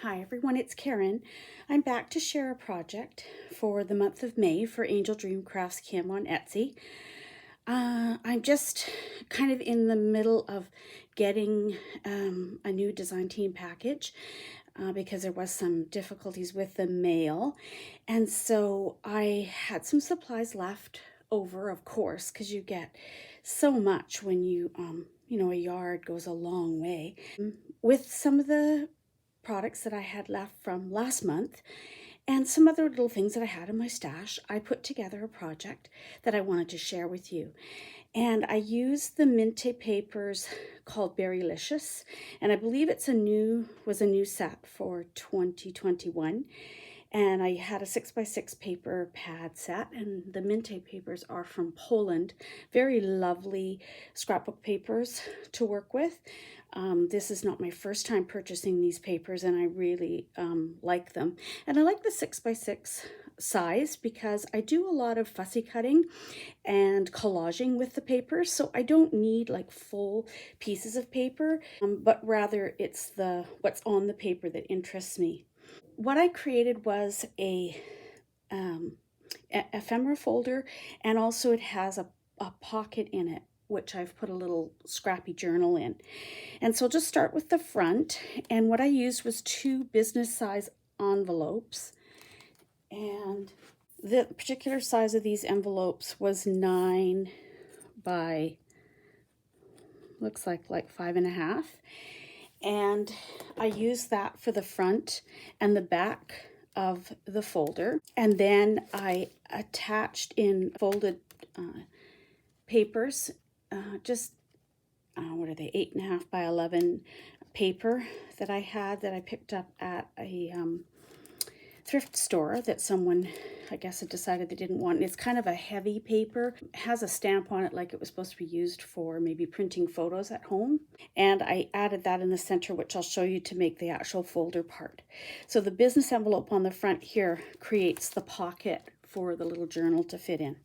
Hi everyone, it's Karen. I'm back to share a project for the month of May for AngeldreamCraftsKim on Etsy. I'm just kind of in the middle of getting a new design team package because there was some difficulties with the mail. And so I had some supplies left over, of course, because you get so much when you a yard goes a long way. With some of the products that I had left from last month and some other little things that I had in my stash, I put together a project that I wanted to share with you. And I used the Minte papers called Berrylicious, and I believe it's a new set for 2021. And I had a 6x6 paper pad set, and the Minte papers are from Poland. Very lovely scrapbook papers to work with. This is not my first time purchasing these papers, and I really like them. And I like the 6x6 size because I do a lot of fussy cutting and collaging with the papers, so I don't need like full pieces of paper, but rather it's what's on the paper that interests me. What I created was a ephemera folder, and also it has a pocket in it, which I've put a little scrappy journal in. And so I'll just start with the front, and what I used was 2 business size envelopes, and the particular size of these envelopes was 9 by, looks like 5.5, and I used that for the front and the back of the folder. And then I attached in folded papers, what are they, 8.5 by 11 paper that I had, that I picked up at a thrift store that someone, I guess, had decided they didn't want. It's kind of a heavy paper. It has a stamp on it like it was supposed to be used for maybe printing photos at home. And I added that in the center, which I'll show you, to make the actual folder part. So the business envelope on the front here creates the pocket for the little journal to fit in.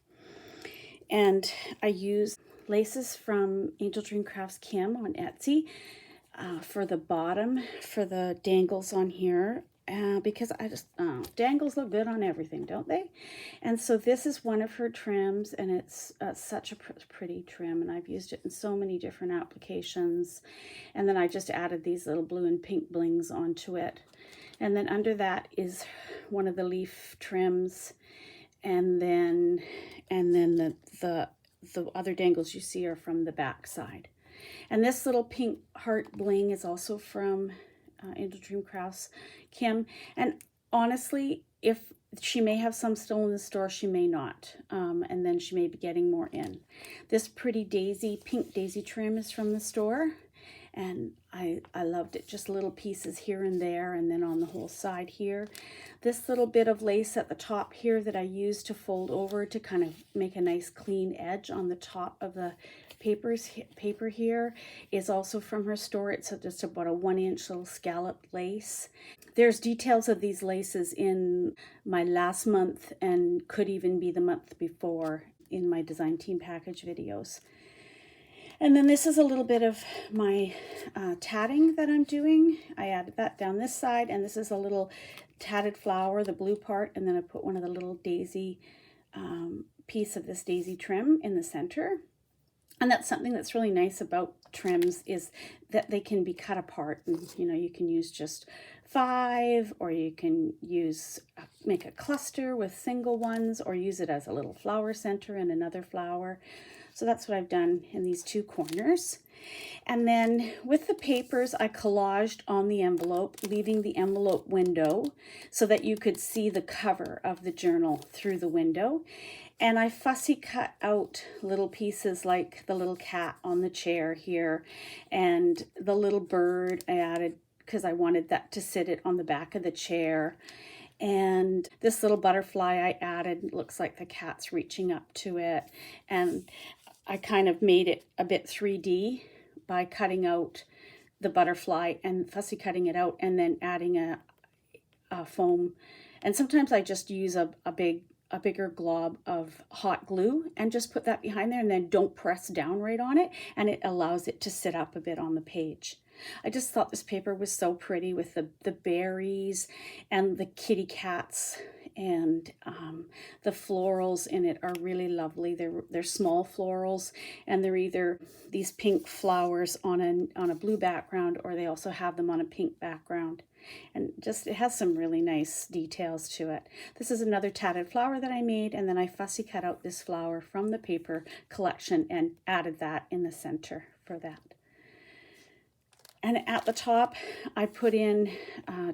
And I used laces from AngeldreamCraftsKim on Etsy for the bottom, for the dangles on here. Because I just, dangles look good on everything, don't they? And so this is one of her trims, and it's such a pretty trim, and I've used it in so many different applications. And then I just added these little blue and pink blings onto it. And then under that is one of the leaf trims, and then the other dangles you see are from the back side. And this little pink heart bling is also from AngeldreamCraftsKim. And honestly, if she may have some still in the store, she may not. And then she may be getting more in. This pretty daisy, pink daisy trim is from the store. And I loved it. Just little pieces here and there, and then on the whole side here. This little bit of lace at the top here that I used to fold over to kind of make a nice clean edge on the top of the paper here is also from her store. It's just about a 1-inch little scalloped lace. There's details of these laces in my last month, and could even be the month before, in my design team package videos. And then this is a little bit of my tatting that I'm doing. I added that down this side, and this is a little tatted flower, the blue part, and then I put one of the little daisy piece of this daisy trim in the center. And that's something that's really nice about trims, is that they can be cut apart, and you can use just 5, or you can make a cluster with single ones, or use it as a little flower center and another flower. So that's what I've done in these 2 corners. And then with the papers, I collaged on the envelope, leaving the envelope window so that you could see the cover of the journal through the window. And I fussy cut out little pieces like the little cat on the chair here, and the little bird I added because I wanted that to sit it on the back of the chair. And this little butterfly I added, looks like the cat's reaching up to it. And I kind of made it a bit 3D by cutting out the butterfly and fussy cutting it out, and then adding a foam. And sometimes I just use a bigger glob of hot glue and just put that behind there, and then don't press down right on it, and it allows it to sit up a bit on the page. I just thought this paper was so pretty with the berries and the kitty cats, and the florals in it are really lovely. They're small florals, and they're either these pink flowers on a blue background, or they also have them on a pink background. And just, it has some really nice details to it. This is another tatted flower that I made, and then I fussy cut out this flower from the paper collection and added that in the center for that. And at the top, I put in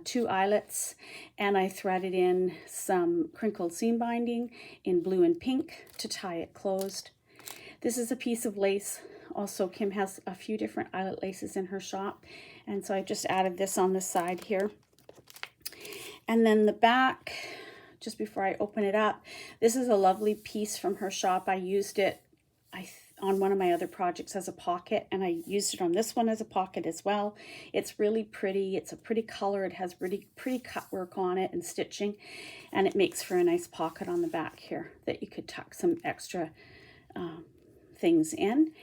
2 eyelets, and I threaded in some crinkled seam binding in blue and pink to tie it closed. This is a piece of lace. Also, Kim has a few different eyelet laces in her shop, and so I just added this on the side here. And then the back, just before I open it up, this is a lovely piece from her shop. I used it on one of my other projects as a pocket, and I used it on this one as a pocket as well. It's really pretty. It's a pretty color. It has really pretty cut work on it and stitching, and it makes for a nice pocket on the back here that you could tuck some extra things in.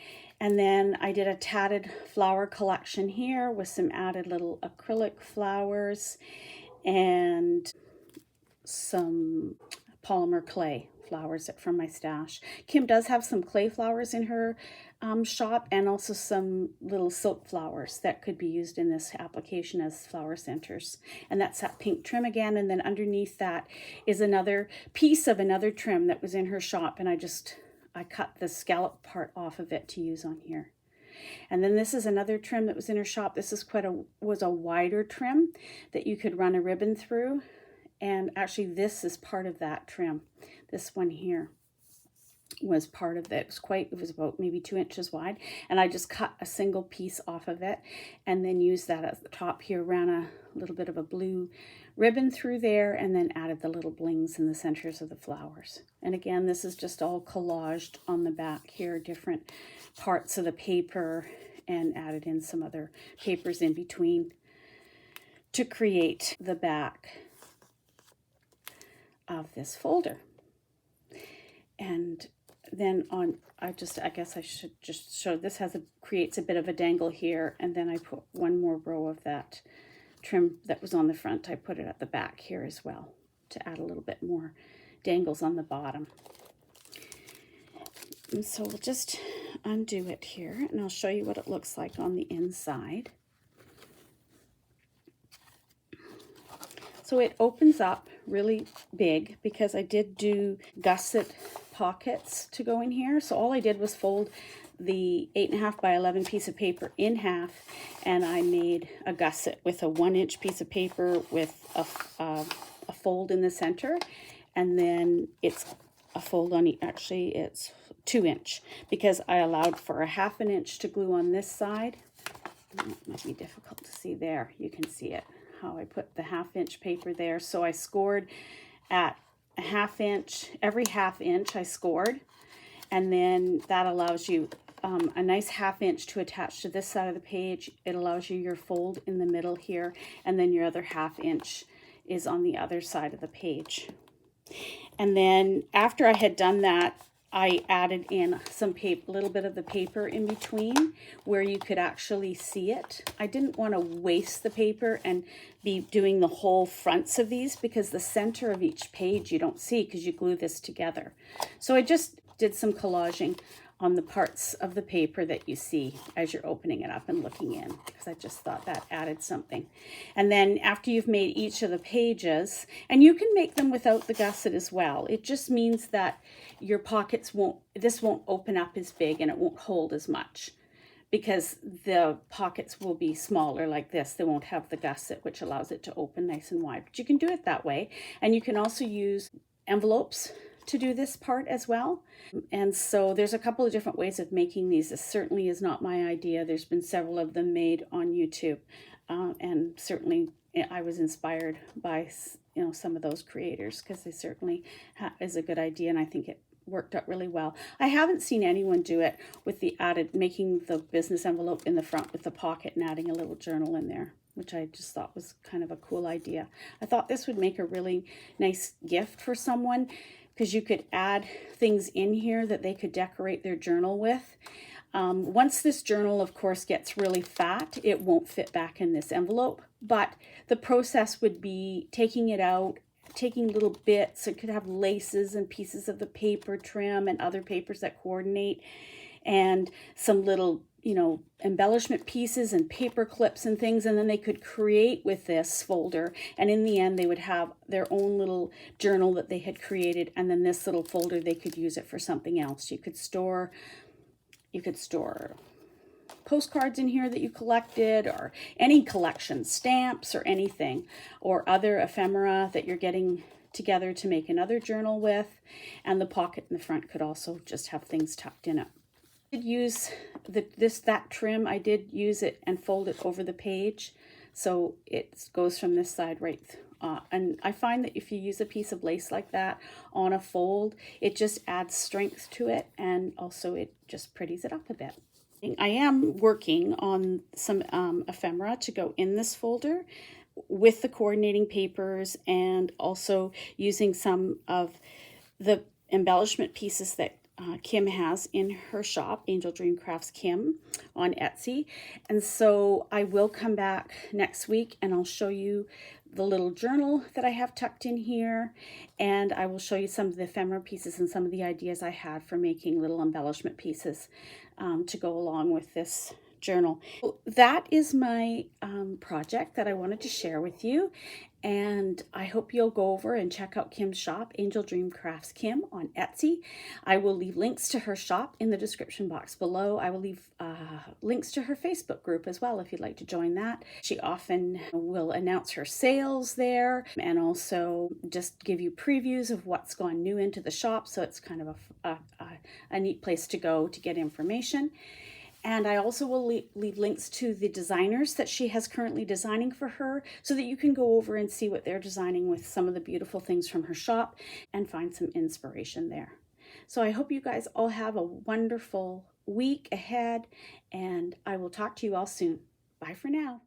And then I did a tatted flower collection here with some added little acrylic flowers and some polymer clay flowers from my stash. Kim does have some clay flowers in her shop, and also some little silk flowers that could be used in this application as flower centers. And that's that pink trim again. And then underneath that is another piece of another trim that was in her shop, and I cut the scallop part off of it to use on here. And then this is another trim that was in her shop. This is was a wider trim that you could run a ribbon through. And actually this is part of that trim. This one here was part of it. It was about maybe 2 inches wide. And I just cut a single piece off of it and then used that at the top here, ran a little bit of a blue ribbon through there, and then added the little blings in the centers of the flowers. And again, this is just all collaged on the back here, different parts of the paper, and added in some other papers in between to create the back of this folder. And then I guess I should just show, this creates a bit of a dangle here, and then I put one more row of that trim that was on the front. I put it at the back here as well to add a little bit more dangles on the bottom. And so we'll just undo it here, and I'll show you what it looks like on the inside. So it opens up really big because I did do gusset pockets to go in here. So all I did was fold the 8.5 by 11 piece of paper in half, and I made a gusset with a 1-inch piece of paper with a fold in the center, and then it's a fold on actually it's 2-inch, because I allowed for a 1/2 inch to glue on this side. It might be difficult to see there. You can see it, how I put the 1/2 inch paper there. So I scored at a 1/2 inch, every 1/2 inch I scored, and then that allows you a nice 1/2 inch to attach to this side of the page. It allows you your fold in the middle here, and then your other 1/2 inch is on the other side of the page. And then after I had done that, I added in some paper, little bit of the paper in between where you could actually see it. I didn't want to waste the paper and be doing the whole fronts of these, because the center of each page you don't see because you glue this together. So I just did some collaging on the parts of the paper that you see as you're opening it up and looking in, because I just thought that added something. And then after you've made each of the pages, and you can make them without the gusset as well, it just means that your pockets this won't open up as big, and it won't hold as much, because the pockets will be smaller like this. They won't have the gusset, which allows it to open nice and wide. But you can do it that way. And you can also use envelopes to do this part as well. And so there's a couple of different ways of making these. This certainly is not my idea. There's been several of them made on YouTube, and certainly I was inspired by some of those creators, because they certainly is a good idea, and I think it worked out really well. I haven't seen anyone do it with the making the business envelope in the front with the pocket and adding a little journal in there, which I just thought was kind of a cool idea. I thought this would make a really nice gift for someone, because you could add things in here that they could decorate their journal with. Once this journal, of course, gets really fat, it won't fit back in this envelope, but the process would be taking it out, taking little bits. It could have laces and pieces of the paper trim and other papers that coordinate, and some little, you know, embellishment pieces and paper clips and things, and then they could create with this folder, and in the end they would have their own little journal that they had created, and then this little folder, they could use it for something else. You could store postcards in here that you collected, or any collection, stamps or anything, or other ephemera that you're getting together to make another journal with. And the pocket in the front could also just have things tucked in it. I did use that trim. I did use it and fold it over the page, so it goes from this side right. And I find that if you use a piece of lace like that on a fold, it just adds strength to it, and also it just pretties it up a bit. I am working on some ephemera to go in this folder with the coordinating papers, and also using some of the embellishment pieces that Kim has in her shop, AngeldreamCraftsKim, on Etsy. And so I will come back next week and I'll show you the little journal that I have tucked in here, and I will show you some of the ephemera pieces and some of the ideas I had for making little embellishment pieces to go along with this journal. That is my project that I wanted to share with you, and I hope you'll go over and check out Kim's shop, AngeldreamCraftsKim, on Etsy. I will leave links to her shop in the description box below. I will leave links to her Facebook group as well if you'd like to join that. She often will announce her sales there, and also just give you previews of what's gone new into the shop, so it's kind of a neat place to go to get information. And I also will leave links to the designers that she has currently designing for her, so that you can go over and see what they're designing with some of the beautiful things from her shop and find some inspiration there. So I hope you guys all have a wonderful week ahead, and I will talk to you all soon. Bye for now.